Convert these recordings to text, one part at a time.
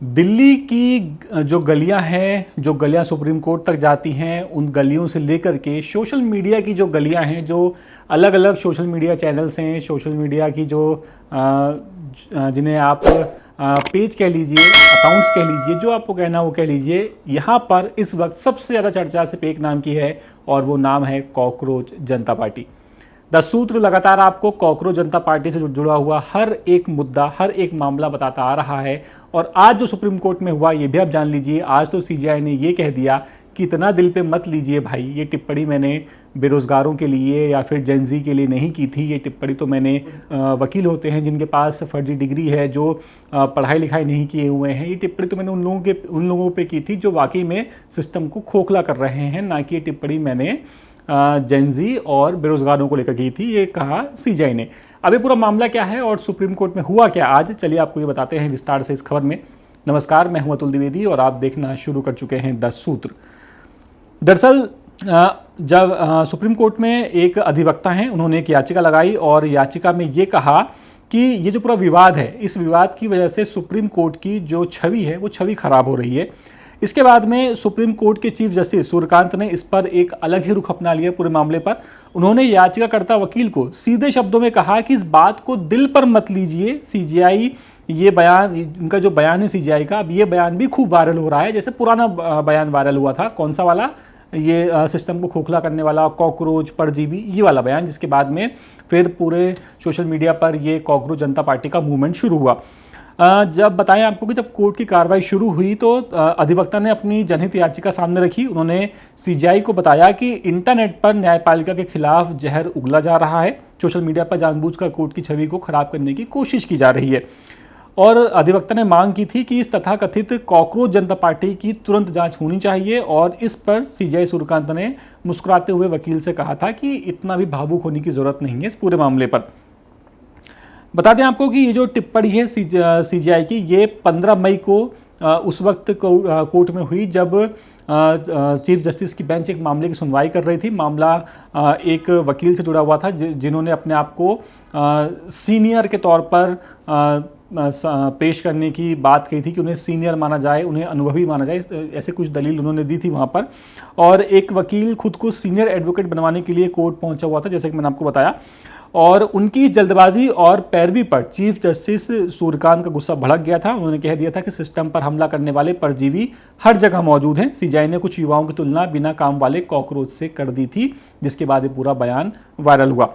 दिल्ली की जो गलियां हैं, जो गलियां सुप्रीम कोर्ट तक जाती हैं, उन गलियों से लेकर के सोशल मीडिया की जो गलियां हैं, जो अलग अलग सोशल मीडिया चैनल्स हैं, सोशल मीडिया की जो जिन्हें आप पेज कह लीजिए, अकाउंट्स कह लीजिए, जो आपको कहना वो कह लीजिए, यहाँ पर इस वक्त सबसे ज़्यादा चर्चा सिर्फ एक नाम की है और वो नाम है कॉकरोच जनता पार्टी। द सूत्र लगातार आपको कॉकरोच जनता पार्टी से जुड़ा हुआ हर एक मुद्दा, हर एक मामला बताता आ रहा है। और आज जो सुप्रीम कोर्ट में हुआ ये भी आप जान लीजिए। आज तो सीजीआई ने ये कह दिया कि इतना दिल पे मत लीजिए भाई, ये टिप्पणी मैंने बेरोजगारों के लिए या फिर जेनजी के लिए नहीं की थी। ये टिप्पणी तो मैंने वकील होते हैं जिनके पास फर्जी डिग्री है, जो पढ़ाई लिखाई नहीं किए हुए हैं, ये टिप्पणी तो मैंने उन लोगों पे की थी जो वाकई में सिस्टम को खोखला कर रहे हैं, ना कि ये टिप्पणी मैंने जेनजी और बेरोजगारों को लेकर की थी, ये कहा सीजीआई ने। अब ये पूरा मामला क्या है और सुप्रीम कोर्ट में हुआ क्या आज, चलिए आपको ये बताते हैं विस्तार से इस खबर में। नमस्कार, मैं हूं अतुल द्विवेदी और आप देखना शुरू कर चुके हैं 10 सूत्र। दरअसल जब सुप्रीम कोर्ट में एक अधिवक्ता हैं, उन्होंने एक याचिका लगाई और याचिका में ये कहा कि ये जो पूरा विवाद है, इस विवाद की वजह से सुप्रीम कोर्ट की जो छवि है वो छवि खराब हो रही है। इसके बाद में सुप्रीम कोर्ट के चीफ जस्टिस सूर्यकांत ने इस पर एक अलग ही रुख अपना लिया पूरे मामले पर। उन्होंने याचिकाकर्ता वकील को सीधे शब्दों में कहा कि इस बात को दिल पर मत लीजिए। सीजीआई ये बयान, इनका जो बयान है सीजीआई का, अब ये बयान भी खूब वायरल हो रहा है, जैसे पुराना बयान वायरल हुआ था। कौन सा वाला? ये सिस्टम को खोखला करने वाला, कॉकरोच, परजीवी, ये वाला बयान, जिसके बाद में फिर पूरे सोशल मीडिया पर ये कॉकरोच जनता पार्टी का मूवमेंट शुरू हुआ। जब बताएं आपको कि जब कोर्ट की कार्रवाई शुरू हुई तो अधिवक्ता ने अपनी जनहित याचिका सामने रखी। उन्होंने सीजीआई को बताया कि इंटरनेट पर न्यायपालिका के खिलाफ जहर उगला जा रहा है, सोशल मीडिया पर जानबूझकर कोर्ट की छवि को खराब करने की कोशिश की जा रही है। और अधिवक्ता ने मांग की थी कि इस तथाकथित कॉकरोच जनता पार्टी की तुरंत जांच होनी चाहिए। और इस पर सीजीआई सूर्यकांत ने मुस्कुराते हुए वकील से कहा था कि इतना भी भावुक होने की जरूरत नहीं है इस पूरे मामले पर। बता दें आपको कि ये जो टिप्पणी है सीजीआई की, ये 15 मई को उस वक्त कोर्ट में हुई जब चीफ जस्टिस की बेंच एक मामले की सुनवाई कर रही थी। मामला एक वकील से जुड़ा हुआ था जिन्होंने अपने आप को सीनियर के तौर पर पेश करने की बात कही थी कि उन्हें सीनियर माना जाए, उन्हें अनुभवी माना जाए, ऐसे कुछ दलील उन्होंने दी थी वहाँ पर। और एक वकील खुद को सीनियर एडवोकेट बनवाने के लिए कोर्ट पहुँचा हुआ था, जैसे कि मैंने आपको बताया। और उनकी जल्दबाजी और पैरवी पर चीफ जस्टिस सूर्यकांत का गुस्सा भड़क गया था। उन्होंने कह दिया था कि सिस्टम पर हमला करने वाले परजीवी हर जगह मौजूद हैं। सीजीआई ने कुछ युवाओं की तुलना बिना काम वाले कॉकरोच से कर दी थी, जिसके बाद ये पूरा बयान वायरल हुआ।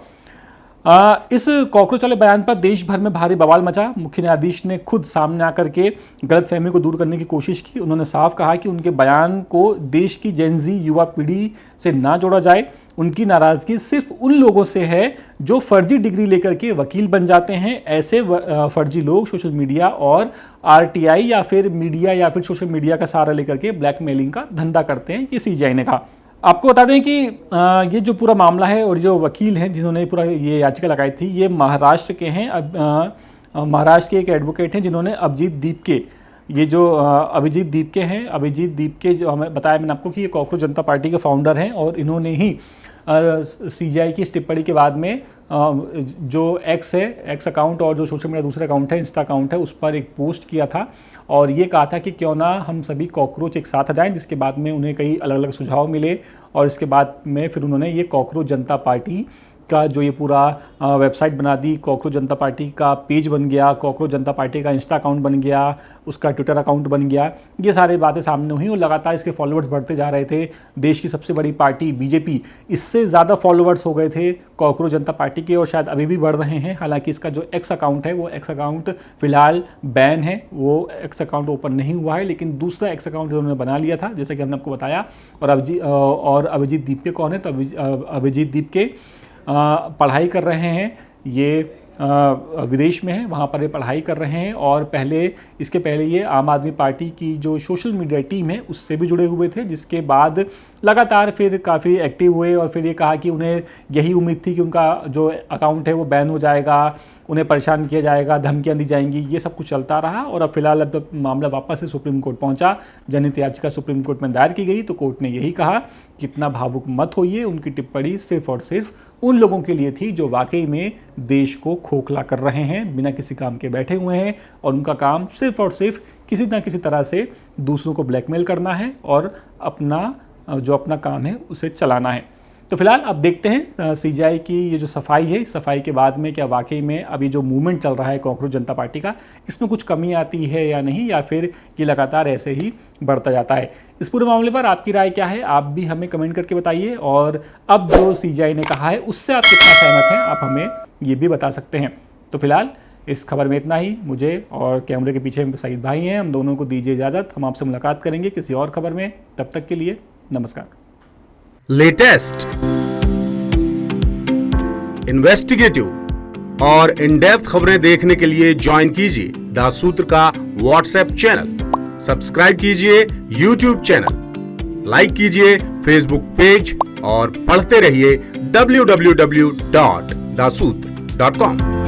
इस कॉकरोच वाले बयान पर देश भर में भारी बवाल मचा। मुख्य न्यायाधीश ने खुद सामने आकर के गलतफहमी को दूर करने की कोशिश की। उन्होंने साफ कहा कि उनके बयान को देश की जेनजी युवा पीढ़ी से ना जोड़ा जाए। उनकी नाराजगी सिर्फ उन लोगों से है जो फर्जी डिग्री लेकर के वकील बन जाते हैं। ऐसे फर्जी लोग सोशल मीडिया और आरटीआई या फिर मीडिया या फिर सोशल मीडिया का सहारा लेकर के ब्लैकमेलिंग का धंधा करते हैं, ये सीजीआई ने कहा। आपको बता दें कि ये जो पूरा मामला है और जो वकील हैं जिन्होंने पूरा ये याचिका लगाई थी, ये महाराष्ट्र के हैं। महाराष्ट्र के एक एडवोकेट हैं जिन्होंने अभिजीत दीपके, ये जो अभिजीत दीपके हैं, अभिजीत दीपके जो हमें बताया मैंने आपको कि ये कॉकरोच जनता पार्टी के फाउंडर हैं। और इन्होंने ही सीजीआई की इस टिप्पणी के बाद में जो एक्स है, एक्स अकाउंट, और जो सोशल मीडिया दूसरा अकाउंट है, इंस्टा अकाउंट है, उस पर एक पोस्ट किया था और ये कहा था कि क्यों ना हम सभी कॉकरोच एक साथ आ जाएं। जिसके बाद में उन्हें कई अलग अलग सुझाव मिले और इसके बाद में फिर उन्होंने ये कॉकरोच जनता पार्टी का जो ये पूरा वेबसाइट बना दी, कॉकरोच जनता पार्टी का पेज बन गया, कॉकरोच जनता पार्टी का इंस्टा अकाउंट बन गया, उसका ट्विटर अकाउंट बन गया। ये सारी बातें सामने हुई और लगातार इसके फॉलोअर्स बढ़ते जा रहे थे। देश की सबसे बड़ी पार्टी बीजेपी, इससे ज़्यादा फॉलोअर्स हो गए थे कॉकरोच जनता पार्टी के और शायद अभी भी बढ़ रहे हैं। हालांकि इसका जो एक्स अकाउंट है, वो एक्स अकाउंट फिलहाल बैन है, वो एक्स अकाउंट ओपन नहीं हुआ है, लेकिन दूसरा एक्स अकाउंट उन्होंने बना लिया था, जैसे कि हमने आपको बताया। और अभिजीत दीपके कौन है? तो अभिजीत दीपके पढ़ाई कर रहे हैं, ये विदेश में है, वहाँ पर ये पढ़ाई कर रहे हैं। और इसके पहले ये आम आदमी पार्टी की जो सोशल मीडिया टीम है उससे भी जुड़े हुए थे, जिसके बाद लगातार फिर काफ़ी एक्टिव हुए और फिर ये कहा कि उन्हें यही उम्मीद थी कि उनका जो अकाउंट है वो बैन हो जाएगा उन्हें परेशान किया जाएगा, धमकियां दी जाएंगी, ये सब कुछ चलता रहा। और अब फिलहाल अब मामला वापस से सुप्रीम कोर्ट पहुंचा, जनहित याचिका सुप्रीम कोर्ट में दायर की गई तो कोर्ट ने यही कहा कि इतना भावुक मत होइए। उनकी टिप्पणी सिर्फ और सिर्फ उन लोगों के लिए थी जो वाकई में देश को खोखला कर रहे हैं, बिना किसी काम के बैठे हुए हैं और उनका काम सिर्फ और सिर्फ किसी ना किसी तरह से दूसरों को ब्लैकमेल करना है और अपना काम है उसे चलाना है। तो फिलहाल अब देखते हैं सीजेआई की ये जो सफाई है, इस सफाई के बाद में क्या वाकई में अभी जो मूवमेंट चल रहा है कॉकरोच जनता पार्टी का, इसमें कुछ कमी आती है या नहीं, या फिर ये लगातार ऐसे ही बढ़ता जाता है। इस पूरे मामले पर आपकी राय क्या है, आप भी हमें कमेंट करके बताइए। और अब जो सीजेआई ने कहा है उससे आप कितना सहमत हैं, आप हमें ये भी बता सकते हैं। तो फिलहाल इस खबर में इतना ही। मुझे और कैमरे के पीछे सईद भाई हैं, हम दोनों को दीजिए इजाज़त। हम आपसे मुलाकात करेंगे किसी और खबर में, तब तक के लिए नमस्कार। लेटेस्ट, इन्वेस्टिगेटिव और इन डेप्थ खबरें देखने के लिए ज्वाइन कीजिए द सूत्र का व्हाट्सएप चैनल, सब्सक्राइब कीजिए यूट्यूब चैनल, लाइक कीजिए फेसबुक पेज और पढ़ते रहिए www.daसूत्र.com।